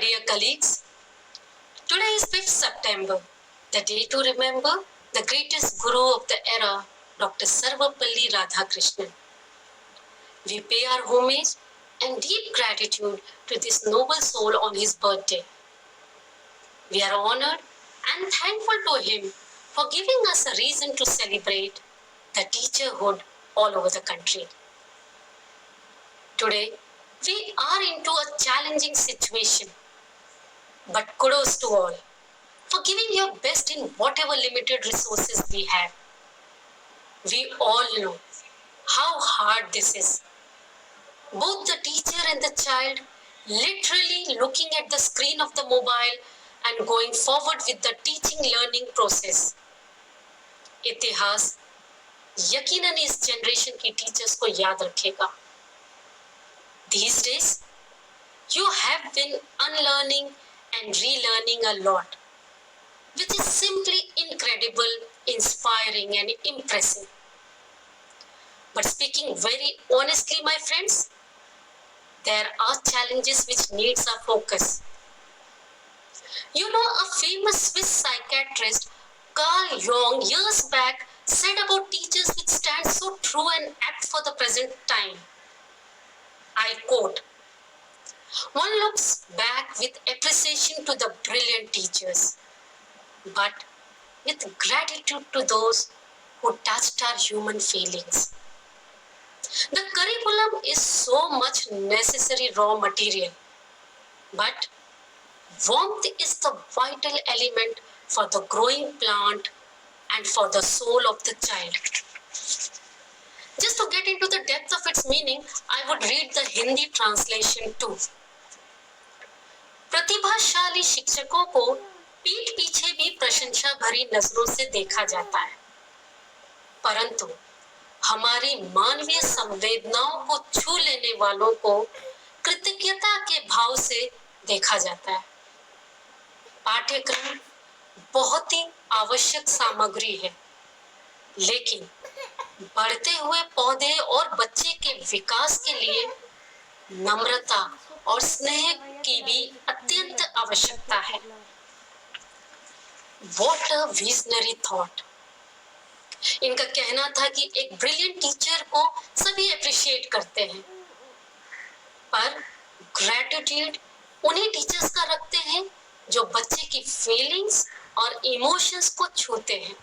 dear colleagues, today is 5th September, the day to remember the greatest guru of the era, Dr. Sarvapalli Radhakrishnan. We pay our homage and deep gratitude to this noble soul on his birthday. We are honored and thankful to him for giving us a reason to celebrate the teacherhood all over the country. Today, we are into a challenging situation, but kudos to all for giving your best in whatever limited resources we have. We all know how hard this is. Both the teacher and the child literally looking at the screen of the mobile and going forward with the teaching learning process. इतिहास यकीनन इस generation की teachers को याद रखेगा. These days, you have been unlearning and relearning a lot, which is simply incredible, inspiring and impressive. But speaking very honestly, my friends, there are challenges which needs our focus. You know, a famous Swiss psychiatrist, Carl Jung, years back said about teachers which stand so true and apt for the present time. I quote, "One looks back with appreciation to the brilliant teachers, but with gratitude to those who touched our human feelings." The curriculum is so much necessary raw material, but warmth is the vital element for the growing plant and for the soul of the child. Just to get into the depth of its meaning, I would read the Hindi translation too. प्रतिभाशाली शिक्षकों को पीठ पीछे भी प्रशंसा भरी नजरों से देखा जाता है, परंतु हमारी मानवीय संवेदनाओं को छू लेने वालों को कृतज्ञता के भाव से देखा जाता है. पाठ्यक्रम बहुत ही आवश्यक सामग्री है, लेकिन बढ़ते हुए पौधे और बच्चे के विकास के लिए नम्रता और स्नेह की भी अत्यंत आवश्यकता है. What a visionary thought! इनका कहना था कि एक ब्रिलियंट टीचर को सभी अप्रिशिएट करते हैं, पर ग्रेटिट्यूड उन्हीं टीचर्स का रखते हैं जो बच्चे की फीलिंग्स और इमोशंस को छूते हैं.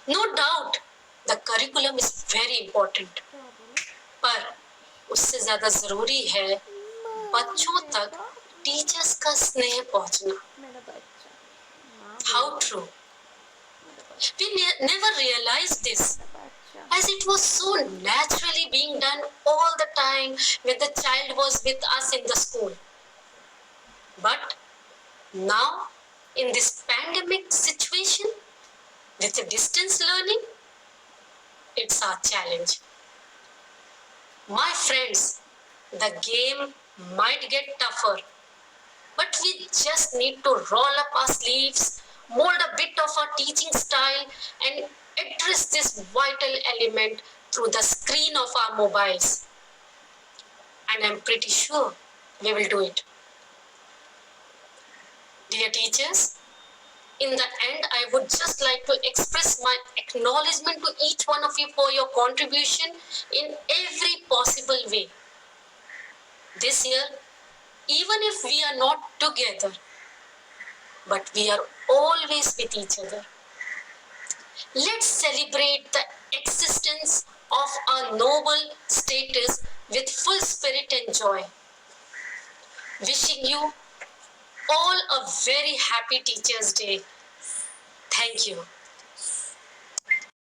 No doubt, the curriculum is very important, पर उससे ज्यादा जरूरी है बच्चों तक टीचर्स का स्नेह पहुंचना. How true! We never realized this, as it was so naturally being done all the time when the child was with us in the school. But now, in this pandemic situation, with the distance learning, it's our challenge. My friends, the game might get tougher, but we just need to roll up our sleeves, mold a bit of our teaching style, and address this vital element through the screen of our mobiles. And I'm pretty sure we will do it. Dear teachers, in the end, I would just like to express my acknowledgement to each one of you for your contribution in every possible way. This year, even if we are not together, but we are always with each other, let's celebrate the existence of our noble status with full spirit and joy. Wishing you all a very happy Teachers' Day. Thank you.